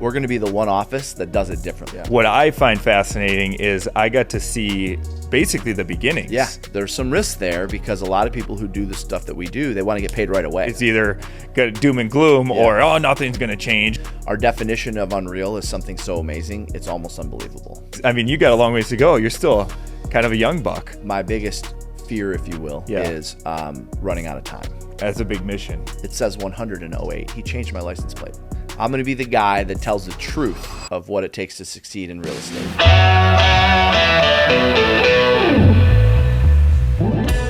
We're going to be the one office that does it differently. Yeah. What I find fascinating is I got to see basically the beginnings. Yeah, there's some risk there because a lot of people who do the stuff that we do, they want to get paid right away. It's either got doom and gloom or, oh, nothing's going to change. Our definition of unreal is something so amazing, it's almost unbelievable. I mean, you got a long ways to go. You're still kind of a young buck. My biggest fear, if you will, is running out of time. That's a big mission. It says 100 in 08. He changed my license plate. I'm going to be the guy that tells the truth of what it takes to succeed in real estate.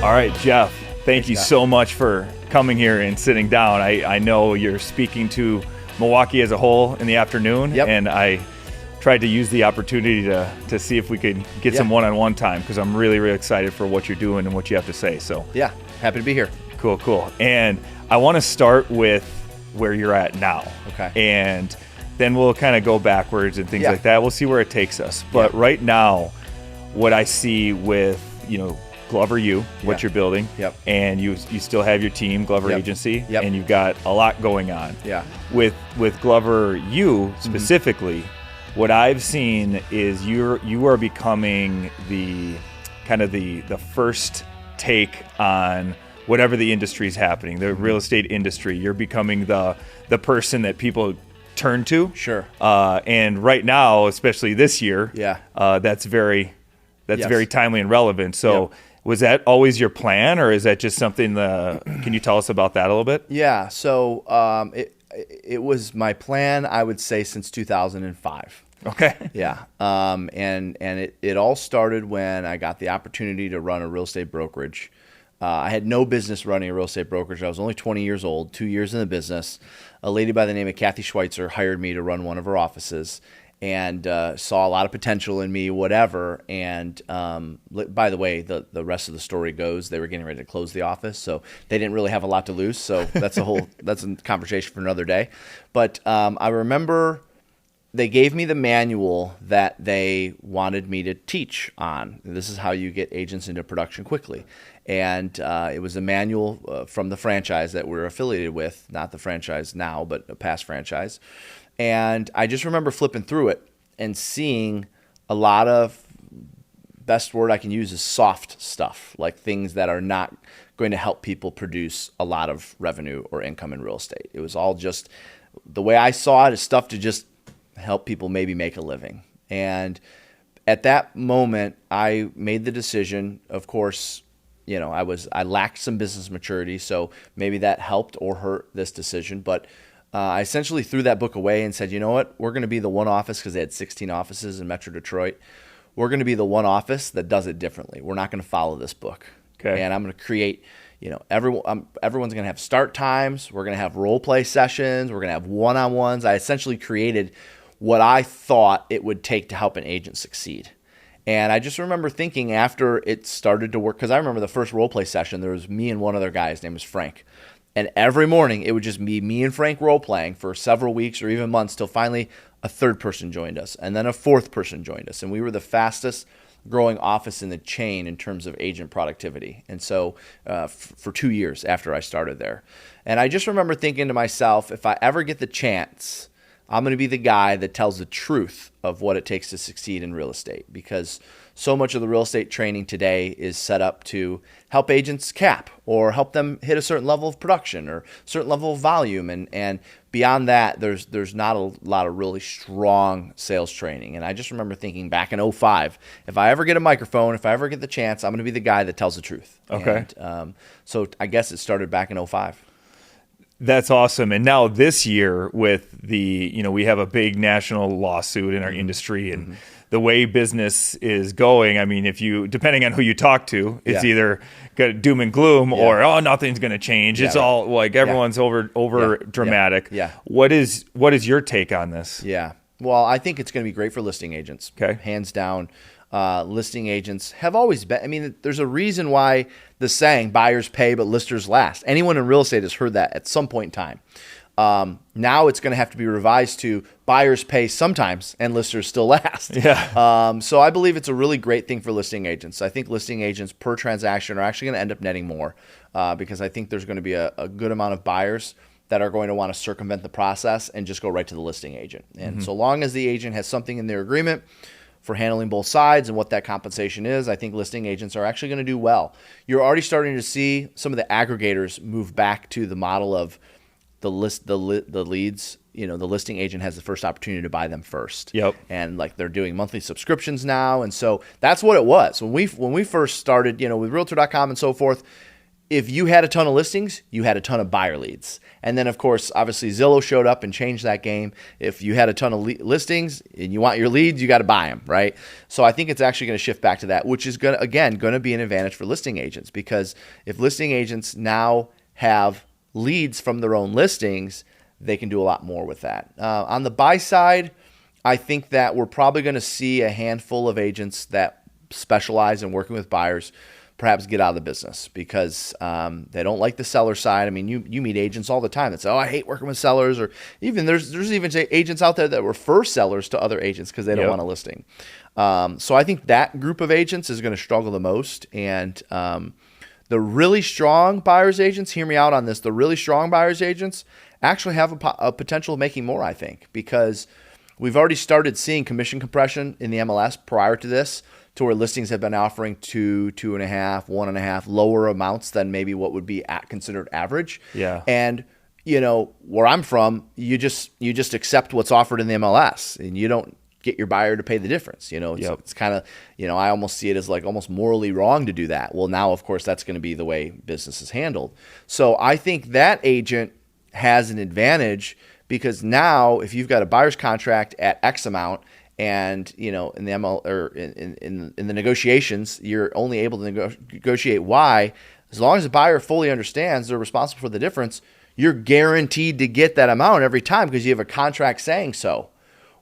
All right, Jeff, thank you so much for coming here and sitting down. I know you're speaking to Milwaukee as a whole in the afternoon, and I tried to use the opportunity to see if we could get some one-on-one time because I'm really, really excited for what you're doing and what you have to say. So yeah, happy to be here. Cool. And I want to start with where you're at now. Okay. And then we'll kind of go backwards and things like that. We'll see where it takes us. But right now, what I see with, GloverU, what you're building, and you still have your team, Glover Agency, and you've got a lot going on. Yeah. With GloverU specifically, what I've seen is you are becoming the kind of the first take on whatever the industry is happening, the real estate industry. You're becoming the person that people turn to. Sure. And right now, especially this year, that's very timely and relevant. So was that always your plan, or is that just something can you tell us about that a little bit? Yeah. So it was my plan, I would say, since 2005. Okay. Yeah. And it all started when I got the opportunity to run a real estate brokerage. I had no business running a real estate brokerage. I was only 20 years old, 2 years in the business. A lady by the name of Kathy Schweitzer hired me to run one of her offices and saw a lot of potential in me, whatever. And by the way, the rest of the story goes, they were getting ready to close the office, so they didn't really have a lot to lose. So that's a conversation for another day. But I remember they gave me the manual that they wanted me to teach on. This is how you get agents into production quickly. And it was a manual from the franchise that we're affiliated with, not the franchise now, but a past franchise. And I just remember flipping through it and seeing a lot of, best word I can use is soft stuff, like things that are not going to help people produce a lot of revenue or income in real estate. It was all just, the way I saw it, is stuff to just help people maybe make a living. And at that moment, I made the decision, of course, I lacked some business maturity, so maybe that helped or hurt this decision. But I essentially threw that book away and said, you know what? We're going to be the one office, because they had 16 offices in Metro Detroit. We're going to be the one office that does it differently. We're not going to follow this book. Okay. And I'm going to create, everyone's going to have start times. We're going to have role play sessions. We're going to have one-on-ones. I essentially created what I thought it would take to help an agent succeed. And I just remember thinking after it started to work, because I remember the first role play session, there was me and one other guy. His name was Frank. And every morning it would just be me and Frank role playing for several weeks or even months, till finally a third person joined us, and then a fourth person joined us. And we were the fastest growing office in the chain in terms of agent productivity. And so for 2 years after I started there. And I just remember thinking to myself, if I ever get the chance, I'm going to be the guy that tells the truth of what it takes to succeed in real estate, because so much of the real estate training today is set up to help agents cap or help them hit a certain level of production or certain level of volume. And beyond that, there's not a lot of really strong sales training. And I just remember thinking back in 05, if I ever get a microphone, if I ever get the chance, I'm going to be the guy that tells the truth. Okay. And so I guess it started back in 05. That's awesome. And now this year with we have a big national lawsuit in our industry, and the way business is going, I mean, depending on who you talk to, it's either got doom and gloom or, oh, nothing's going to change. It's all like everyone's over dramatic. Yeah. What is your take on this? Yeah. Well, I think it's going to be great for listing agents. Okay. Hands down. Listing agents have always been, there's a reason why the saying, buyers pay, but listers last. Anyone in real estate has heard that at some point in time. Now it's going to have to be revised to buyers pay sometimes and listers still last. Yeah. So I believe it's a really great thing for listing agents. I think listing agents per transaction are actually going to end up netting more because I think there's going to be a good amount of buyers that are going to want to circumvent the process and just go right to the listing agent. And so long as the agent has something in their agreement for handling both sides and what that compensation is, I think listing agents are actually going to do well. You're already starting to see some of the aggregators move back to the model of the leads. The listing agent has the first opportunity to buy them first. Yep. And like they're doing monthly subscriptions now, and so that's what it was when we first started. With Realtor.com and so forth. If you had a ton of listings, you had a ton of buyer leads. And then, of course, obviously Zillow showed up and changed that game. If you had a ton of listings and you want your leads, you got to buy them, right? So I think it's actually going to shift back to that, which is going to be an advantage for listing agents, because if listing agents now have leads from their own listings, they can do a lot more with that. On the buy side, I think that we're probably going to see a handful of agents that specialize in working with buyers perhaps get out of the business because they don't like the seller side. I mean, you meet agents all the time that say, "Oh, I hate working with sellers," or even there's even agents out there that refer sellers to other agents because they don't want a listing. So I think that group of agents is going to struggle the most. And the really strong buyers agents, hear me out on this, the really strong buyers agents actually have a potential of making more, I think, because we've already started seeing commission compression in the MLS prior to this, to where listings have been offering 2, 2.5, 1.5 lower amounts than maybe what would be considered average. Yeah. And where I'm from, you just accept what's offered in the MLS, and you don't get your buyer to pay the difference. It's kind of, I almost see it as like almost morally wrong to do that. Well, now of course that's going to be the way business is handled. So I think that agent has an advantage, because now if you've got a buyer's contract at X amount, and in the ML or in the negotiations, you're only able to negotiate Y. As long as the buyer fully understands they're responsible for the difference, you're guaranteed to get that amount every time because you have a contract saying so.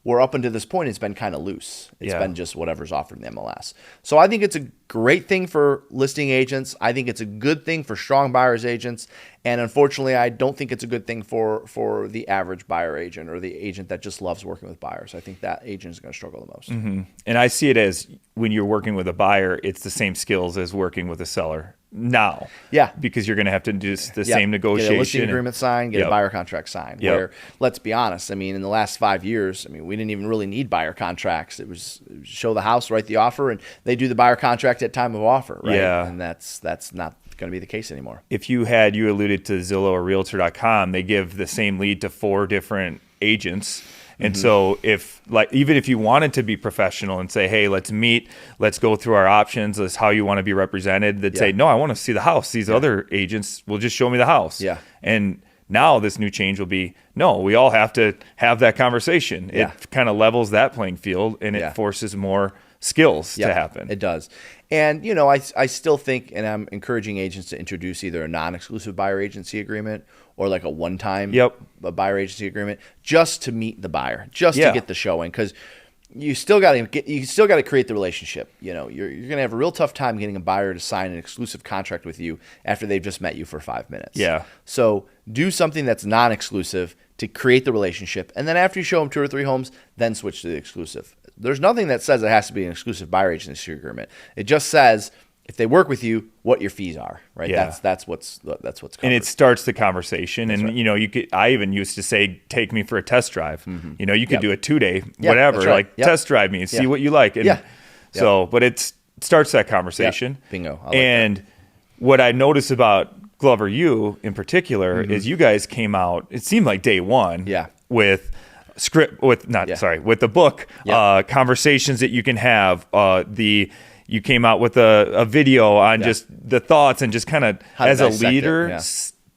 Where up until this point, it's been kind of loose. It's been just whatever's offered in the MLS. So I think it's a great thing for listing agents. I think it's a good thing for strong buyers agents. And unfortunately, I don't think it's a good thing for the average buyer agent or the agent that just loves working with buyers. I think that agent is going to struggle the most. Mm-hmm. And I see it as when you're working with a buyer, it's the same skills as working with a seller now. Yeah. Because you're going to have to do the same negotiation. Get a listing agreement signed, get a buyer contract signed. Where, let's be honest, I mean, in the last 5 years, we didn't even really need buyer contracts. It was show the house, write the offer, and they do the buyer contract at time of offer, right? Yeah. And that's not going to be the case anymore. If you alluded to Zillow or Realtor.com, they give the same lead to 4 different agents. And so even if you wanted to be professional and say, hey, let's meet, let's go through our options, this is how you want to be represented, they'd say, no, I want to see the house. These other agents will just show me the house. Yeah. And now this new change will be, no, we all have to have that conversation. Yeah. It kind of levels that playing field, and it forces more skills to happen. It does. And, I still think, and I'm encouraging agents to introduce either a non-exclusive buyer agency agreement or like a one-time buyer agency agreement just to meet the buyer, just to get the showing, because you still got to create the relationship. You're going to have a real tough time getting a buyer to sign an exclusive contract with you after they've just met you for 5 minutes. Yeah. So do something that's non-exclusive to create the relationship, and then after you show them 2 or 3 homes, then switch to the exclusive. There's nothing that says it has to be an exclusive buyer agency agreement. It just says if they work with you, what your fees are, right? Yeah. That's what's covered. And it starts the conversation. That's and right. I even used to say, take me for a test drive. Mm-hmm. You could do a 2-day, whatever, that's right. test drive me and see what you like. And so, but it starts that conversation. Bingo. I like and that. What I noticed about GloverU in particular is you guys came out, it seemed like day one with with the book, conversations that you can have, you came out with a video on just the thoughts and just kind of as a leader,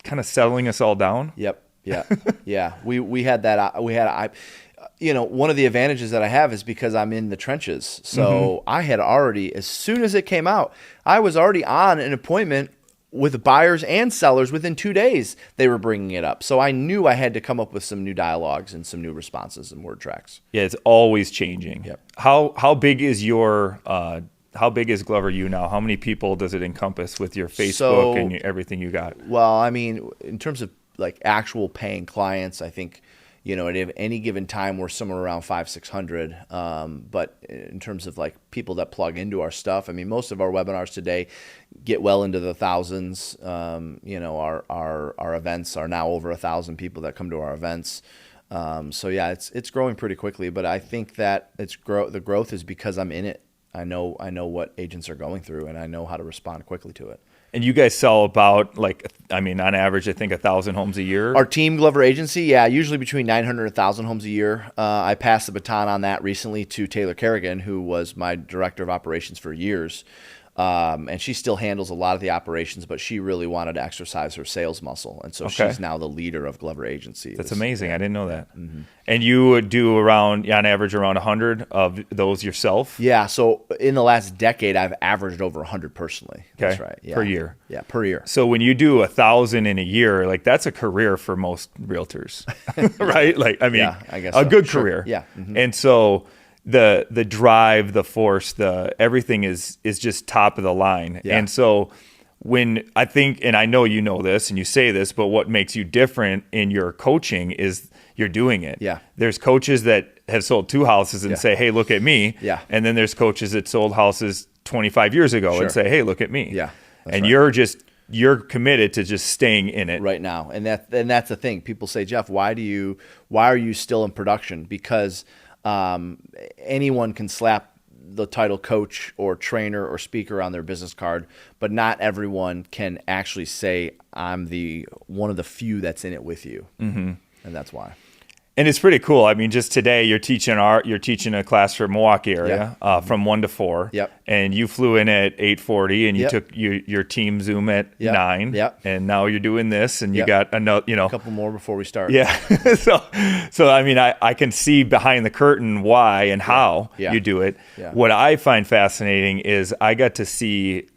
kind of settling us all down. Yep. Yeah. Yeah. We had that. One of the advantages that I have is because I'm in the trenches. So I had already, as soon as it came out, I was already on an appointment with buyers and sellers. Within 2 days, they were bringing it up. So I knew I had to come up with some new dialogues and some new responses and word tracks. Yeah. It's always changing. Yep. How big is how big is GloverU now? How many people does it encompass with your Facebook and everything you got? Well, in terms of like actual paying clients, I think, at any given time, we're somewhere around 500-600. But in terms of like people that plug into our stuff, I mean, most of our webinars today get well into the thousands. Our events are now over 1,000 people that come to our events. So yeah, it's growing pretty quickly, but I think that the growth is because I'm in it. I know what agents are going through, and I know how to respond quickly to it. And you guys sell about on average, I think 1,000 homes a year. Our team, Glover Agency, usually between 900 and 1,000 homes a year. I passed the baton on that recently to Taylor Kerrigan, who was my director of operations for years. And she still handles a lot of the operations, but she really wanted to exercise her sales muscle. And so she's now the leader of Glover Agency. That's amazing. I didn't know that. Mm-hmm. And you would do on average, around 100 of those yourself? Yeah. So in the last decade, I've averaged over 100 personally. Okay. That's right. Yeah. Per year? Yeah, per year. So when you do 1,000 in a year, that's a career for most realtors, right? I guess a so. good Sure. career. Yeah. Mm-hmm. And so the drive, the force, everything is just top of the line. Yeah. And so when I think, and I know you know this and you say this, but what makes you different in your coaching is you're doing it. Yeah. There's coaches that have sold 2 houses and say, hey, look at me. Yeah. And then there's coaches that sold houses 25 years ago and say, hey, look at me. Yeah. And right. You're committed to just staying in it right now. And that's the thing. People say, Jeff, why are you still in production? Because anyone can slap the title coach or trainer or speaker on their business card, but not everyone can actually say, I'm one of the few that's in it with you. Mm-hmm. And that's why. And it's pretty cool. I mean, just today you're teaching a class for Milwaukee area from 1 to 4. Yep. And you flew in at 8:40 and you took your team Zoom at 9. Yep. And now you're doing this and you got another, a couple more before we start. Yeah. so I mean, I can see behind the curtain why and how you do it. Yeah. What I find fascinating is I got to see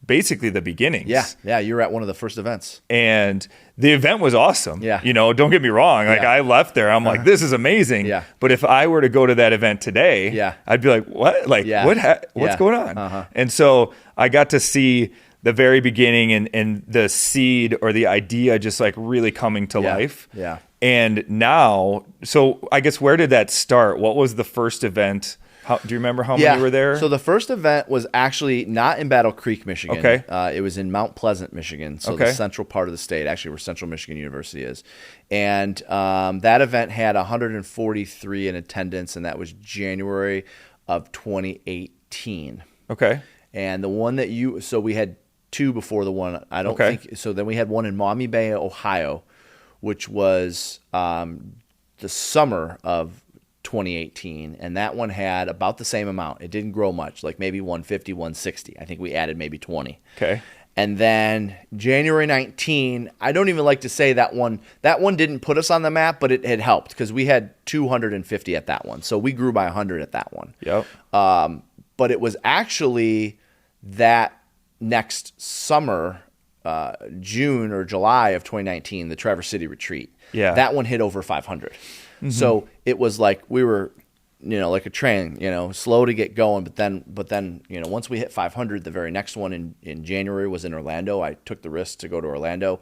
basically the beginnings. Yeah. You were at one of the first events. And the event was awesome. Yeah. Don't get me wrong. I left there. I'm like, this is amazing. Yeah. But if I were to go to that event today, I'd be like, what? What's going on? Uh-huh. And so I got to see the very beginning and the seed or the idea just really coming to life. Yeah. And now, so I guess where did that start? What was the first event? Do you remember how many were there? So the first event was actually not in Battle Creek, Michigan. Okay. It was in Mount Pleasant, Michigan. So the central part of the state, actually where Central Michigan University is. And that event had 143 in attendance, and that was January of 2018. Okay. And the one so we had 2 before the one, I don't think, so then we had one in Maumee Bay, Ohio, which was the summer of 2018, and that one had about the same amount. It didn't grow much, like maybe 150, 160. I think we added maybe 20. Okay. And then January 19, I don't even like to say that one didn't put us on the map, but it had helped because we had 250 at that one. So we grew by 100 at that one. Yep. But it was actually that next summer, June or July of 2019, the Traverse City Retreat. Yeah. That one hit over 500. Mm-hmm. So it was like we were, like a train, slow to get going. But then, once we hit 500, the very next one in January was in Orlando. I took the risk to go to Orlando,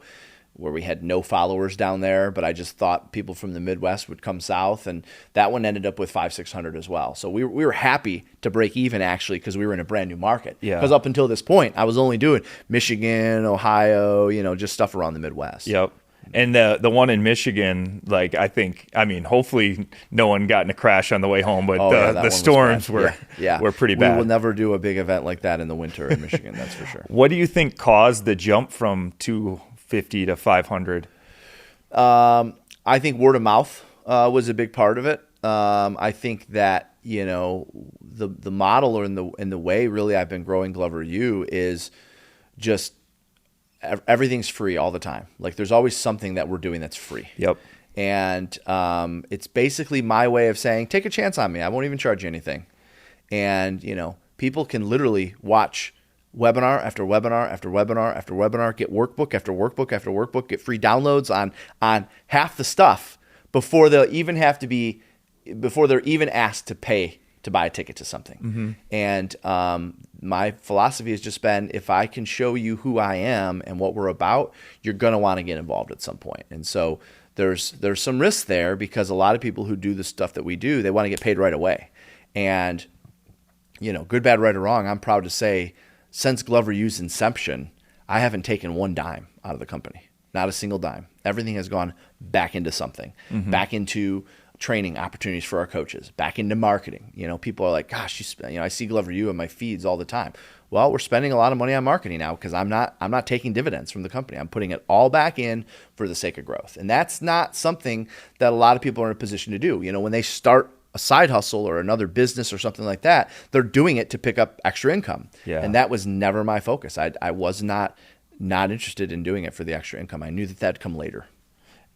where we had no followers down there, but I just thought people from the Midwest would come south, and that one ended up with 500-600 as well. So we were happy to break even actually because we were in a brand new market. Yeah. Because up until this point, I was only doing Michigan, Ohio, just stuff around the Midwest. Yep. And the one in Michigan, hopefully no one got in a crash on the way home, but the storms were pretty bad. We will never do a big event like that in the winter in Michigan, that's for sure. What do you think caused the jump from 250 to 500? I think word of mouth was a big part of it. I think that, the model or in the way really I've been growing GloverU is just everything's free all the time. Like there's always something that we're doing that's free. Yep. And it's basically my way of saying, take a chance on me. I won't even charge you anything. And, people can literally watch webinar after webinar after webinar after webinar, get workbook after workbook after workbook, get free downloads on half the stuff before they're even asked to pay to buy a ticket to something. Mm-hmm. And my philosophy has just been, if I can show you who I am and what we're about, you're going to want to get involved at some point. And so there's some risk there because a lot of people who do the stuff that we do, they want to get paid right away. And, good, bad, right, or wrong, I'm proud to say since GloverU's inception, I haven't taken one dime out of the company, not a single dime. Everything has gone back into something, back into training opportunities for our coaches, back into marketing. People are like, gosh, I see GloverU in my feeds all the time. Well, we're spending a lot of money on marketing now because I'm not taking dividends from the company. I'm putting it all back in for the sake of growth. And that's not something that a lot of people are in a position to do. When they start a side hustle or another business or something like that, they're doing it to pick up extra income. Yeah. And that was never my focus. I was not interested in doing it for the extra income. I knew that that'd come later.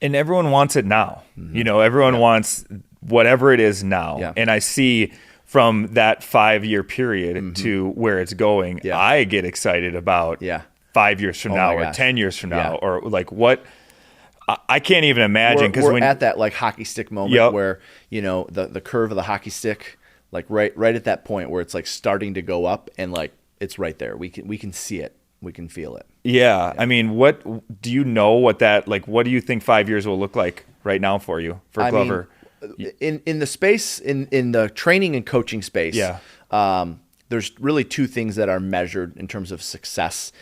And everyone wants it now. Everyone wants whatever it is now. Yeah. And I see from that 5-year period to where it's going, I get excited about 5 years from now or 10 years from now or like what I can't even imagine because we're at that like hockey stick moment where the curve of the hockey stick, like right at that point where it's like starting to go up and like it's right there. We can see it. We can feel it. Yeah. I mean, what do you know what that, like, what do you think 5 years will look like right now for you, for Glover? In the space, in the training and coaching space, there's really two things that are measured in terms of success.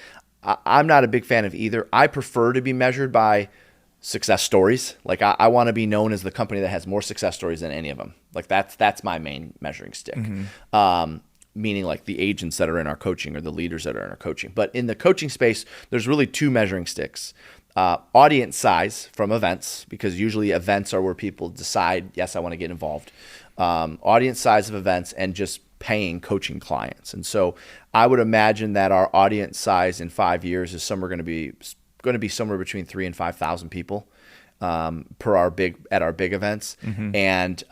I'm not a big fan of either. I prefer to be measured by success stories. Like I want to be known as the company that has more success stories than any of them. Like that's my main measuring stick. Meaning like the agents that are in our coaching or the leaders that are in our coaching. But in the coaching space, there's really two measuring sticks. Audience size from events, because usually events are where people decide, yes, I want to get involved. Audience size of events and just paying coaching clients. And so I would imagine that our audience size in 5 years is going to be somewhere between 3,000 and 5,000 people per our big events, and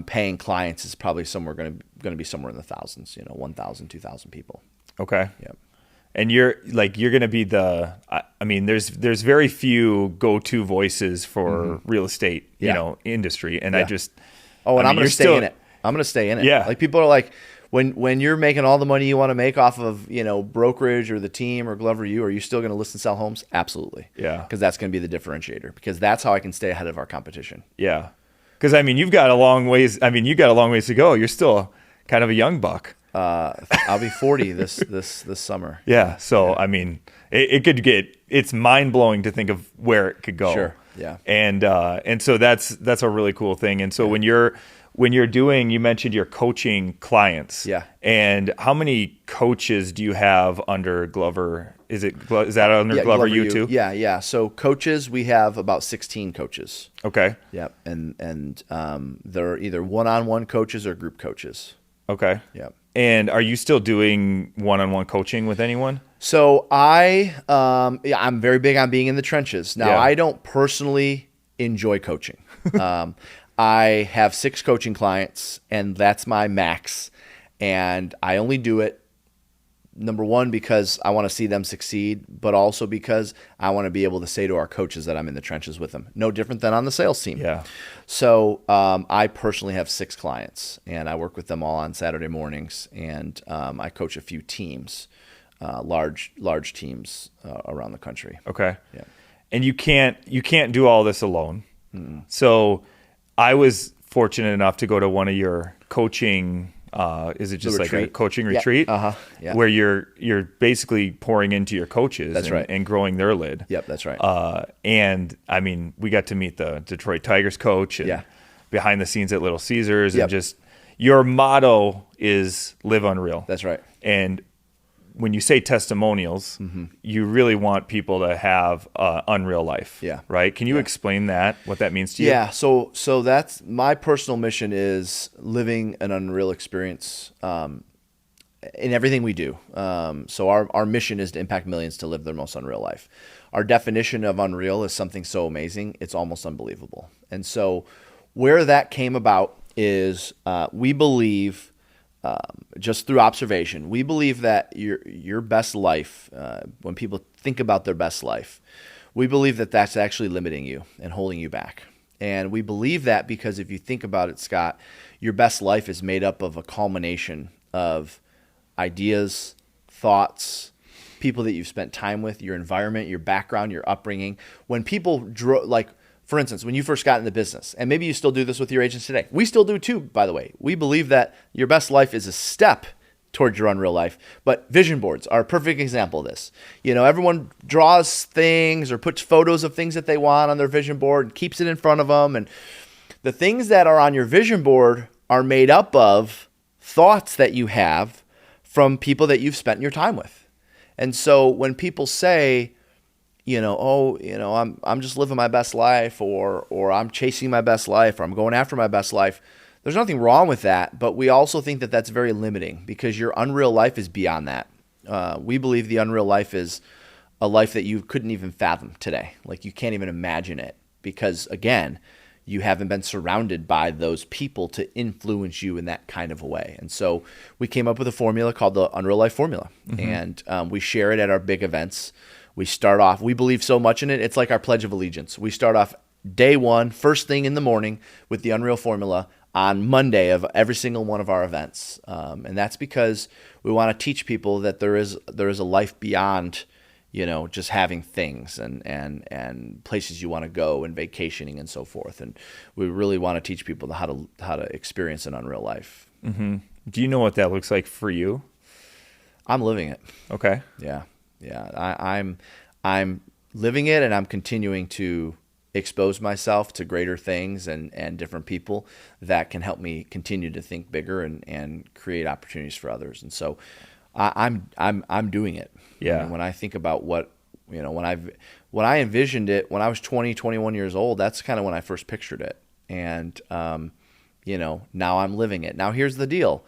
paying clients is probably going to be somewhere in the thousands. 1,000, 2,000 people. Okay. Yep. And you're going to be there's very few go-to voices for real estate, industry. And I'm going to stay in it. I'm going to stay in it. Yeah. Like people are like, when you're making all the money you want to make off of, brokerage or the team or GloverU, are you still going to list and sell homes? Absolutely. Yeah. Because that's going to be the differentiator, because that's how I can stay ahead of our competition. Yeah. Because you've got a long ways. You got a long ways to go. You're still kind of a young buck. I'll be 40 this summer. Yeah. So, it could it's mind blowing to think of where it could go. Sure. Yeah. And so that's a really cool thing. And so when you're doing, you mentioned you're coaching clients. Yeah. And how many coaches do you have under Glover? Is that under GloverU too? Yeah. Yeah. So coaches, we have about 16 coaches. Okay. Yep. And they're either one-on-one coaches or group coaches. Okay. Yep. And are you still doing one-on-one coaching with anyone? So I'm very big on being in the trenches. Now, I don't personally enjoy coaching. I have 6 coaching clients, and that's my max. And I only do it, number one, because I want to see them succeed, but also because I want to be able to say to our coaches that I'm in the trenches with them. No different than on the sales team. Yeah. So I personally have 6 clients, and I work with them all on Saturday mornings, and I coach a few teams, large teams around the country. Okay. Yeah. And you can't do all this alone. Mm-hmm. So I was fortunate enough to go to one of your coaching. Is it just like a coaching retreat? Yeah. Where you're basically pouring into your coaches. That's right. And growing their lid. Yep, that's right. And we got to meet the Detroit Tigers coach and behind the scenes at Little Caesars, and just your motto is live unreal. That's right. And when you say testimonials, you really want people to have unreal life. Yeah. Right? Can you explain that, what that means to you? Yeah. So that's my personal mission, is living an unreal experience in everything we do. So our mission is to impact millions to live their most unreal life. Our definition of unreal is something so amazing, it's almost unbelievable. And so where that came about is we believe, just through observation, we believe that your best life, when people think about their best life, we believe that that's actually limiting you and holding you back. And we believe that because if you think about it, Scott, your best life is made up of a culmination of ideas, thoughts, people that you've spent time with, your environment, your background, your upbringing. When people For instance, when you first got in the business, and maybe you still do this with your agents today. We still do too, by the way. We believe that your best life is a step towards your unreal life. But vision boards are a perfect example of this. Everyone draws things or puts photos of things that they want on their vision board and keeps it in front of them. And the things that are on your vision board are made up of thoughts that you have from people that you've spent your time with. And so when people say, I'm just living my best life, or I'm chasing my best life, or I'm going after my best life, there's nothing wrong with that, but we also think that that's very limiting because your unreal life is beyond that. We believe the unreal life is a life that you couldn't even fathom today. Like you can't even imagine it because, again, you haven't been surrounded by those people to influence you in that kind of a way. And so we came up with a formula called the Unreal Life Formula, and we share it at our big events. We start off, we believe so much in it, it's like our Pledge of Allegiance. We start off day one, first thing in the morning with the Unreal Formula on Monday of every single one of our events. And that's because we want to teach people that there is a life beyond, just having things and places you want to go and vacationing and so forth. And we really want to teach people how to experience an unreal life. Mm-hmm. Do you know what that looks like for you? I'm living it. Okay. Yeah. I'm living it, and I'm continuing to expose myself to greater things and different people that can help me continue to think bigger and create opportunities for others. And so I'm doing it. Yeah. When I think about when I envisioned it when I was 20, 21 years old, that's kind of when I first pictured it. And, now I'm living it. Now here's the deal.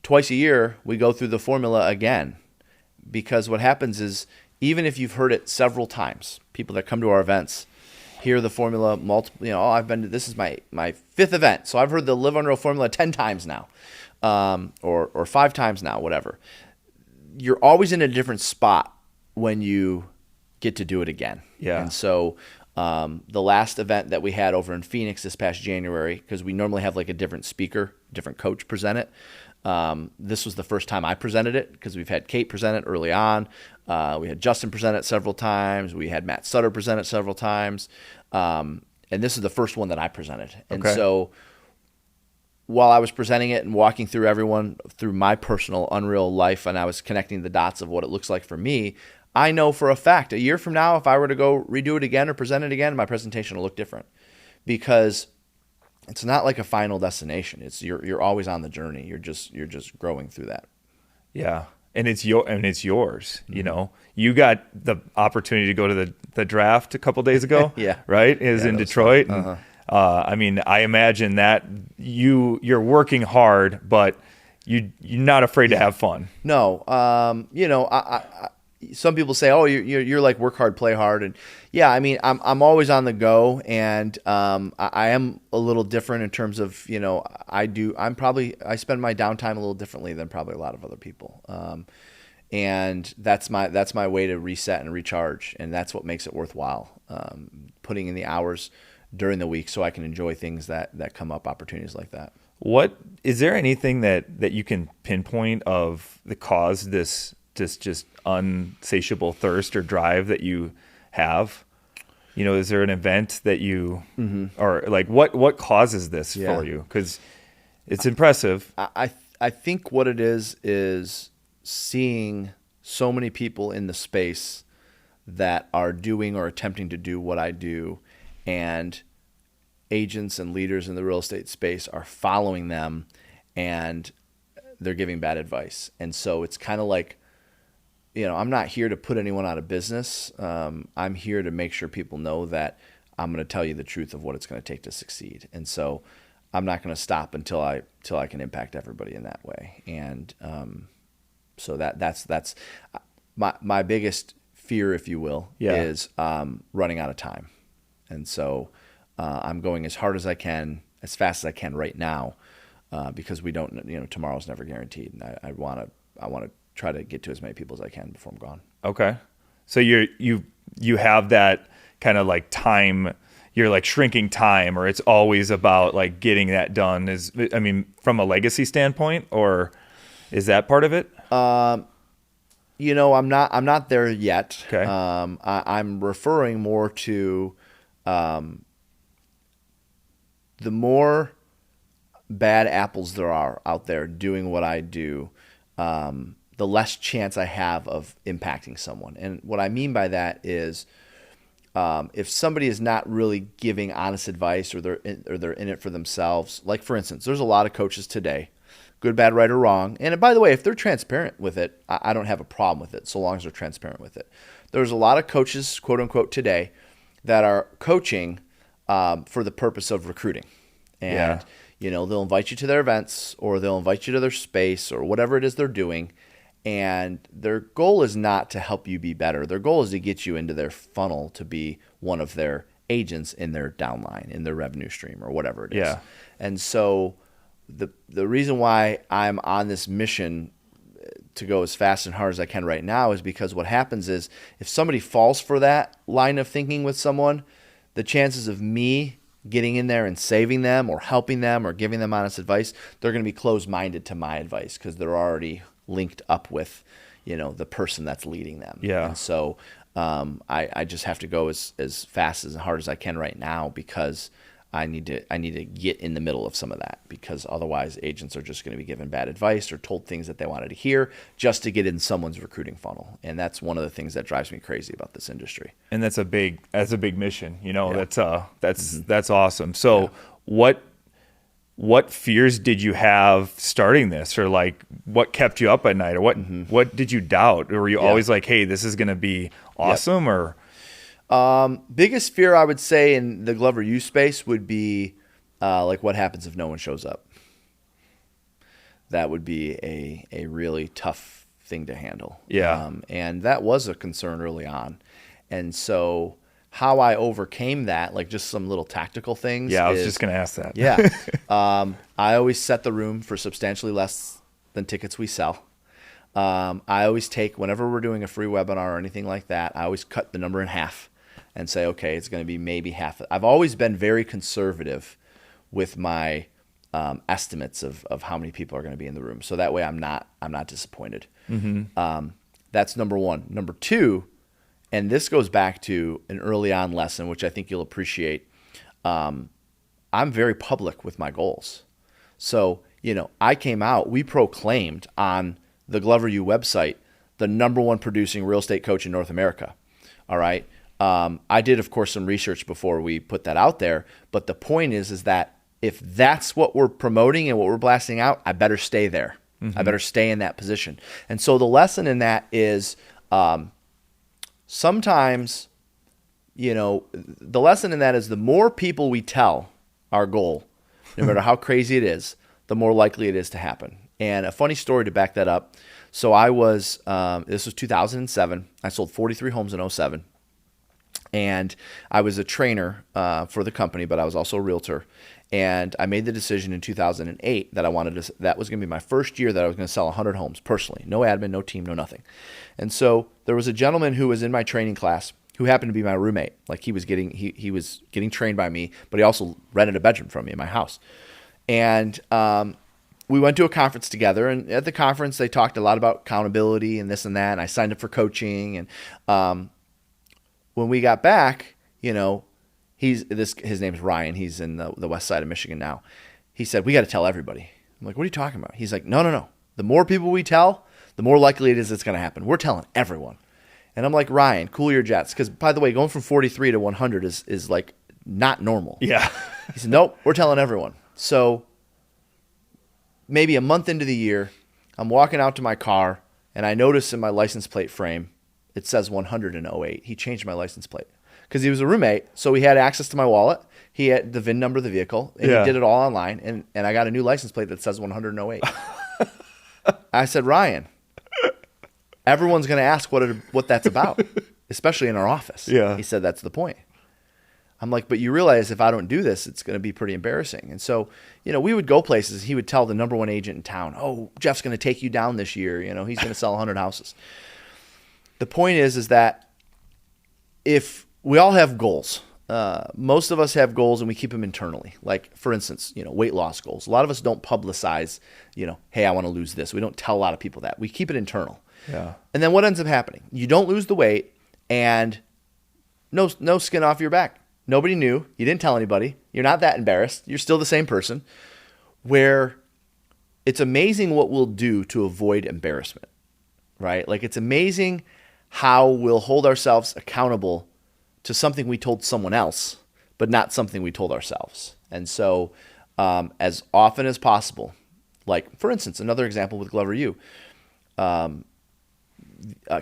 Twice a year, we go through the formula again, because what happens is, even if you've heard it several times, people that come to our events hear the formula multiple, this is my fifth event. So I've heard the Live Unreal formula 10 times now, or 5 times now, whatever. You're always in a different spot when you get to do it again. Yeah. And so the last event that we had over in Phoenix this past January, because we normally have like a different speaker, different coach present it. This was the first time I presented it, because we've had Kate present it early on. We had Justin present it several times. We had Matt Sutter present it several times. And this is the first one that I presented. And so while I was presenting it and walking through everyone through my personal unreal life, and I was connecting the dots of what it looks like for me, I know for a fact, a year from now, if I were to go redo it again or present it again, my presentation will look different, because it's not like a final destination. It's you're always on the journey. You're just growing through that. Yeah. And it's yours. Mm-hmm. You got the opportunity to go to the draft a couple days ago. Yeah. Right? In Detroit. And, I imagine that you're working hard, but you're not afraid to have fun. No. Some people say, "Oh, you're like work hard, play hard," and yeah, I mean, I'm always on the go, and I am a little different in terms of I spend my downtime a little differently than probably a lot of other people, and that's my way to reset and recharge, and that's what makes it worthwhile. Putting in the hours during the week so I can enjoy things that come up, opportunities like that. What is there anything that you can pinpoint of the cause this just unsatiable thirst or drive that you have? Is there an event that you or like what causes this for you? Because it's impressive. I think what it is seeing so many people in the space that are doing or attempting to do what I do, and agents and leaders in the real estate space are following them, and they're giving bad advice. And so it's kind of like, I'm not here to put anyone out of business. I'm here to make sure people know that I'm going to tell you the truth of what it's going to take to succeed. And so I'm not going to stop until I can impact everybody in that way. And so that's my biggest fear, if you will, is running out of time. And so I'm going as hard as I can, as fast as I can right now, because we don't, tomorrow's never guaranteed. And I want to try to get to as many people as I can before I'm gone. Okay. So you have that kind of like time, you're like shrinking time, or it's always about like getting that done from a legacy standpoint, or is that part of it? I'm not there yet. Okay. I'm referring more to the more bad apples there are out there doing what I do, the less chance I have of impacting someone. And what I mean by that is, if somebody is not really giving honest advice, or they're in it for themselves, like for instance, there's a lot of coaches today, good, bad, right, or wrong. And by the way, if they're transparent with it, I don't have a problem with it, so long as they're transparent with it. There's a lot of coaches, quote unquote, today that are coaching for the purpose of recruiting. And, they'll invite you to their events, or they'll invite you to their space, or whatever it is they're doing. And their goal is not to help you be better. Their goal is to get you into their funnel to be one of their agents in their downline, in their revenue stream, or whatever it is. Yeah. And so the reason why I'm on this mission to go as fast and hard as I can right now is because what happens is, if somebody falls for that line of thinking with someone, the chances of me getting in there and saving them, or helping them, or giving them honest advice, they're going to be closed-minded to my advice, because they're already linked up with, the person that's leading them. Yeah. And so I just have to go as fast, as hard as I can right now, because I need to get in the middle of some of that, because otherwise agents are just going to be given bad advice, or told things that they wanted to hear just to get in someone's recruiting funnel. And that's one of the things that drives me crazy about this industry. And that's a big mission, Yeah. that's awesome. So what fears did you have starting this, or like what kept you up at night, or what did you doubt? Or were you always like, hey, this is going to be awesome? Or biggest fear I would say in the GloverU space would be like, what happens if no one shows up? That would be a really tough thing to handle. Yeah. And that was a concern early on. And so how I overcame that, like just some little tactical things. Yeah, I was just going to ask that. Yeah. I always set the room for substantially less than tickets we sell. I always take, whenever we're doing a free webinar or anything like that, I always cut the number in half and say, okay, it's going to be maybe half. I've always been very conservative with my estimates of how many people are going to be in the room. So that way I'm not disappointed. That's number one. Number two, and this goes back to an early on lesson, which I think you'll appreciate. I'm very public with my goals. So, I came out, we proclaimed on the GloverU website, the number one producing real estate coach in North America. All right. I did, of course, some research before we put that out there. But the point is that if that's what we're promoting and what we're blasting out, I better stay there. I better stay in that position. And so the lesson in that is sometimes, the lesson in that is the more people we tell our goal, no matter how crazy it is, the more likely it is to happen. And a funny story to back that up. So I was, this was 2007. I sold 43 homes in 2007. And I was a trainer for the company, but I was also a realtor. And I made the decision in 2008 that that was going to be my first year that I was going to sell 100 homes personally. No admin, no team, no nothing. And so there was a gentleman who was in my training class who happened to be my roommate. Like he was getting trained by me, but he also rented a bedroom from me in my house. And we went to a conference together, and at the conference they talked a lot about accountability and this and that. And I signed up for coaching, and when we got back, his name's Ryan. He's in the west side of Michigan now. He said, we got to tell everybody. I'm like, what are you talking about? He's like, no. The more people we tell, the more likely it is it's going to happen. We're telling everyone. And I'm like, Ryan, cool your jets. Because, by the way, going from 43 to 100 is like not normal. Yeah. He said, nope, we're telling everyone. So maybe a month into the year, I'm walking out to my car, and I notice in my license plate frame, it says 100 in 08. He changed my license plate because he was a roommate, so he had access to my wallet. He had the VIN number of the vehicle, and he did it all online, and I got a new license plate that says 100 in 08. I said, Ryan, everyone's going to ask what that's about, especially in our office. Yeah. He said, that's the point. I'm like, but you realize if I don't do this, it's going to be pretty embarrassing. And so, we would go places. He would tell the number one agent in town, oh, Jeff's going to take you down this year. He's going to sell 100 houses. The point is that if we all have goals, most of us have goals and we keep them internally. Like, for instance, weight loss goals. A lot of us don't publicize, hey, I want to lose this. We don't tell a lot of people that. We keep it internal. Yeah. And then what ends up happening? You don't lose the weight and no skin off your back. Nobody knew. You didn't tell anybody. You're not that embarrassed. You're still the same person. Where it's amazing what we'll do to avoid embarrassment, right? Like, it's amazing how we'll hold ourselves accountable to something we told someone else, but not something we told ourselves. And so as often as possible, like, for instance, another example with GloverU,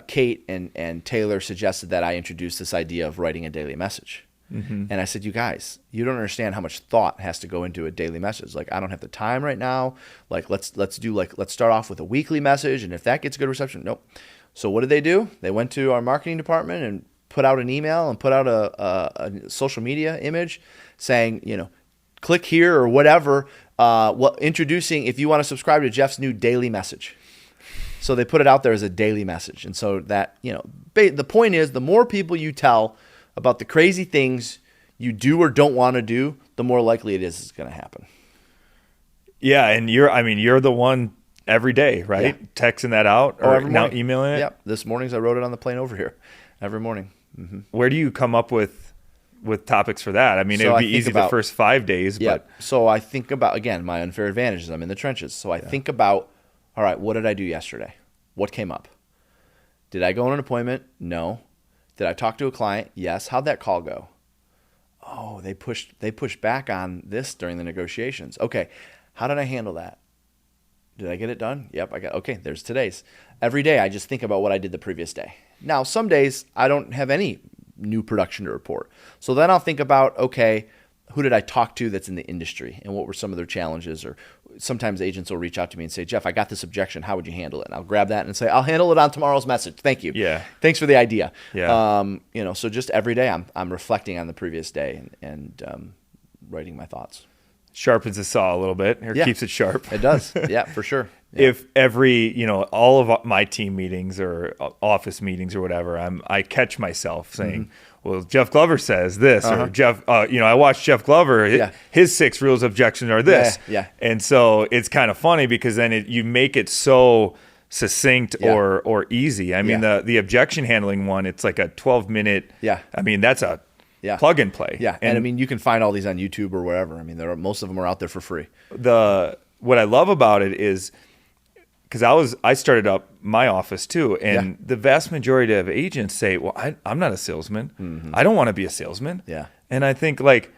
Kate and Taylor suggested that I introduce this idea of writing a daily message. Mm-hmm. And I said, you guys, you don't understand how much thought has to go into a daily message. Like, I don't have the time right now. Like, let's start off with a weekly message. And if that gets good reception, nope. So what did they do? They went to our marketing department and put out an email and put out a social media image saying, click here or whatever, introducing, if you want to subscribe to Jeff's new daily message. So they put it out there as a daily message. And so that, the point is, the more people you tell about the crazy things you do or don't want to do, the more likely it is it's going to happen. Yeah, and you're the one every day, right? Yeah. Texting that out or now emailing it? Yeah, this morning's I wrote it on the plane over here every morning. Mm-hmm. Where do you come up with topics for that? I mean, it would be easy the first 5 days. Yeah, but so I think about, again, my unfair advantages. I'm in the trenches. So I think about, all right, what did I do yesterday? What came up? Did I go on an appointment? No. Did I talk to a client? Yes. How'd that call go? Oh, they pushed back on this during the negotiations. Okay. How did I handle that? Did I get it done? Yep, okay, there's today's. Every day I just think about what I did the previous day. Now, some days I don't have any new production to report. So then I'll think about, okay, who did I talk to that's in the industry and what were some of their challenges? Or sometimes agents will reach out to me and say, Jeff, I got this objection. How would you handle it? And I'll grab that and say, I'll handle it on tomorrow's message. Thank you. Yeah. Thanks for the idea. Yeah. So just every day I'm reflecting on the previous day and writing my thoughts. Sharpens the saw a little bit, or keeps it sharp. It does. Yeah, for sure. Yeah. If every, all of my team meetings or office meetings or whatever, I catch myself saying, well, Jeff Glover says this, or Jeff, I watched Jeff Glover, his 6 rules of objection are this. Yeah. And so it's kind of funny because then you make it so succinct or easy. I mean, the objection handling one, it's like a 12-minute. Yeah. I mean, that's a plug and play. Yeah. And I mean, you can find all these on YouTube or wherever. I mean, most of them are out there for free. What I love about it is, because I started up my office too, and the vast majority of agents say, well, I'm not a salesman. Mm-hmm. I don't want to be a salesman. Yeah. And I think, like,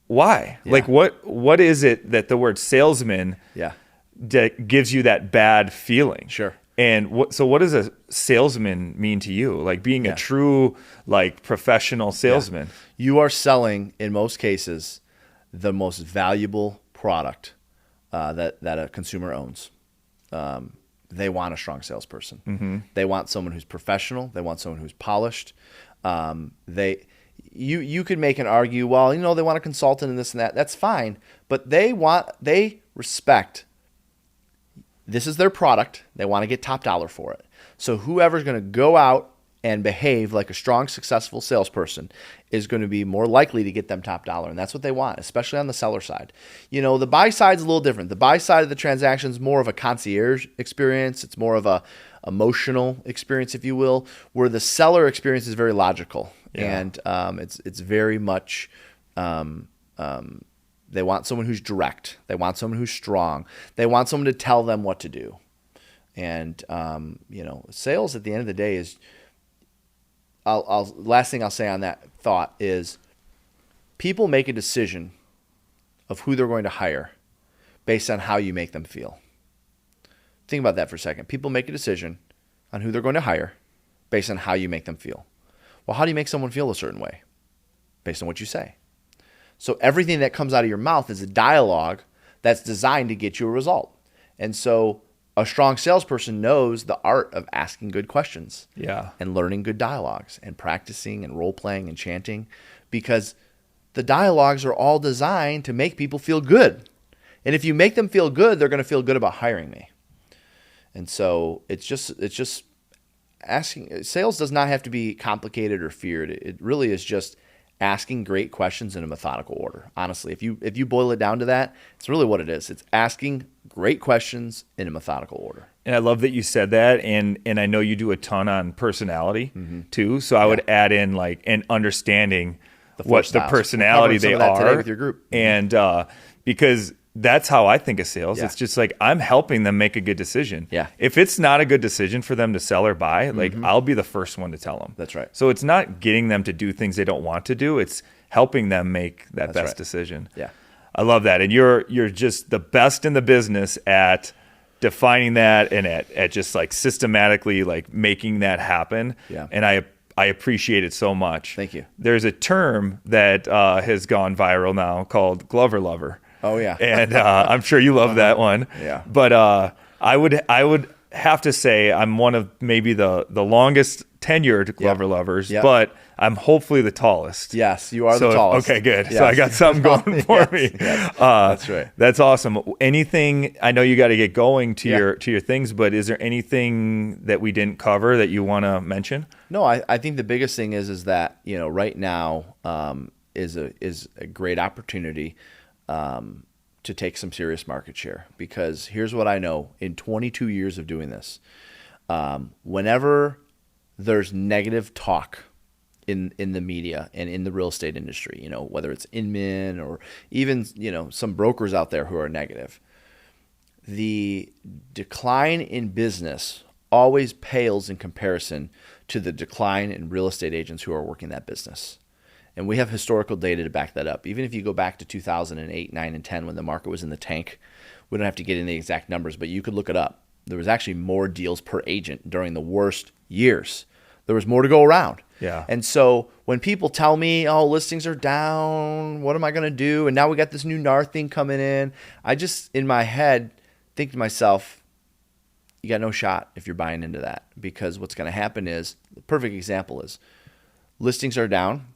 why? Yeah. Like, what is it that the word salesman that gives you that bad feeling? Sure. And what does a salesman mean to you? Like, being a true, like, professional salesman. Yeah. You are selling, in most cases, the most valuable product that a consumer owns. They want a strong salesperson. Mm-hmm. They want someone who's professional. They want someone who's polished. You could make an argue, well, they want a consultant and this and that. That's fine, but they respect. This is their product. They want to get top dollar for it. So whoever's going to go out and behave like a strong, successful salesperson is going to be more likely to get them top dollar. And that's what they want, especially on the seller side. The buy side's a little different. The buy side of the transaction is more of a concierge experience. It's more of a emotional experience, if you will, where the seller experience is very logical. Yeah. And it's very much they want someone who's direct. They want someone who's strong. They want someone to tell them what to do. And sales at the end of the day is. Last thing I'll say on that thought is people make a decision of who they're going to hire based on how you make them feel. Think about that for a second. People make a decision on who they're going to hire based on how you make them feel. Well, how do you make someone feel a certain way? Based on what you say. So everything that comes out of your mouth is a dialogue that's designed to get you a result. And so a strong salesperson knows the art of asking good questions and learning good dialogues and practicing and role-playing and chanting, because the dialogues are all designed to make people feel good. And if you make them feel good, they're going to feel good about hiring me. And so it's just asking. Sales does not have to be complicated or feared. It really is just asking great questions in a methodical order. Honestly, if you boil it down to that, it's really what it is. It's asking great questions in a methodical order. And I love that you said that. And I know you do a ton on personality too. So I would add in, like, an understanding what the styles. personality We're covering they some of that today are with your group. and because that's how I think of sales. Yeah. It's just like I'm helping them make a good decision. Yeah. If it's not a good decision for them to sell or buy, like I'll be the first one to tell them. That's right. So it's not getting them to do things they don't want to do. It's helping them make that best right. decision. Yeah. I love that. And you're just the best in the business at defining that and at just like systematically like making that happen. Yeah. And I appreciate it so much. Thank you. There's a term that has gone viral now called Glover Lover. Oh yeah. And I'm sure you love that one. Yeah. But I would have to say I'm one of maybe the longest tenured Glover lovers, Yep. but I'm hopefully the tallest. Yes, you are the tallest. Okay, good. Yes. So I got something going for me. Yes. That's right. That's awesome. Anything? I know you got to get going to Yeah. your things, but is there anything that we didn't cover that you want to mention? No, I think the biggest thing is that right now is a great opportunity to take some serious market share, because here's what I know in 22 years of doing this. Whenever there's negative talk in the media and in the real estate industry, whether it's Inman or even, some brokers out there who are negative, the decline in business always pales in comparison to the decline in real estate agents who are working that business. And we have historical data to back that up. Even if you go back to 2008, 9, and 10 when the market was in the tank, we don't have to get in the exact numbers, but you could look it up. There was actually more deals per agent during the worst years. There was more to go around. Yeah. And so when people tell me, oh, listings are down, what am I going to do? And now we got this new NAR thing coming in. I just, in my head, think to myself, you got no shot if you're buying into that, because what's going to happen is, the perfect example is listings are down.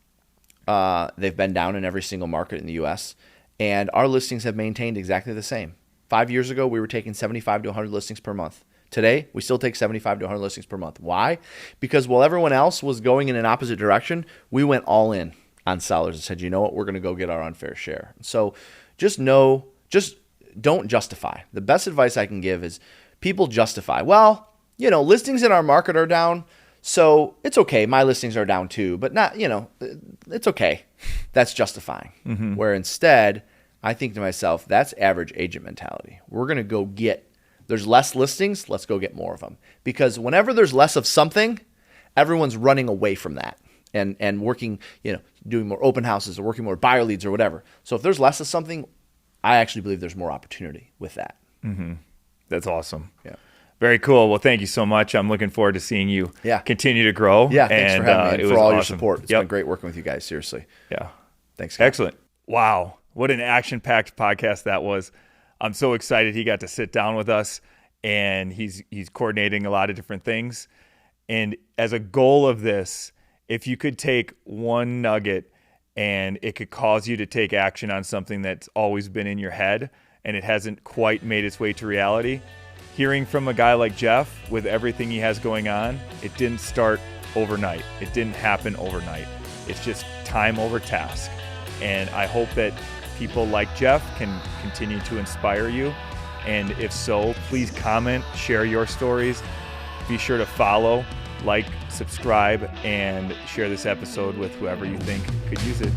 They've been down in every single market in the U.S., and our listings have maintained exactly the same. 5 years ago, we were taking 75 to 100 listings per month. Today, we still take 75 to 100 listings per month. Why? Because while everyone else was going in an opposite direction, we went all in on sellers and said, you know what, we're going to go get our unfair share. So just don't justify. The best advice I can give is people justify. Well, listings in our market are down, so it's okay. My listings are down too, but not, it's okay. That's justifying. Mm-hmm. Where instead, I think to myself, that's average agent mentality. We're going to go there's less listings, let's go get more of them. Because whenever there's less of something, everyone's running away from that and working, doing more open houses or working more buyer leads or whatever. So if there's less of something, I actually believe there's more opportunity with that. Mm-hmm. That's awesome. Yeah. Very cool. Well, thank you so much. I'm looking forward to seeing you continue to grow. Yeah, thanks for having me and for all your support. It's Yep. been great working with you guys, seriously. Yeah. Thanks, guys. Excellent. Wow. What an action-packed podcast that was. I'm so excited he got to sit down with us, and he's coordinating a lot of different things. And as a goal of this, if you could take one nugget and it could cause you to take action on something that's always been in your head and it hasn't quite made its way to reality, hearing from a guy like Jeff with everything he has going on, it didn't start overnight. It didn't happen overnight. It's just time over task. And I hope that people like Jeff can continue to inspire you. And if so, please comment, share your stories. Be sure to follow, like, subscribe, and share this episode with whoever you think could use it.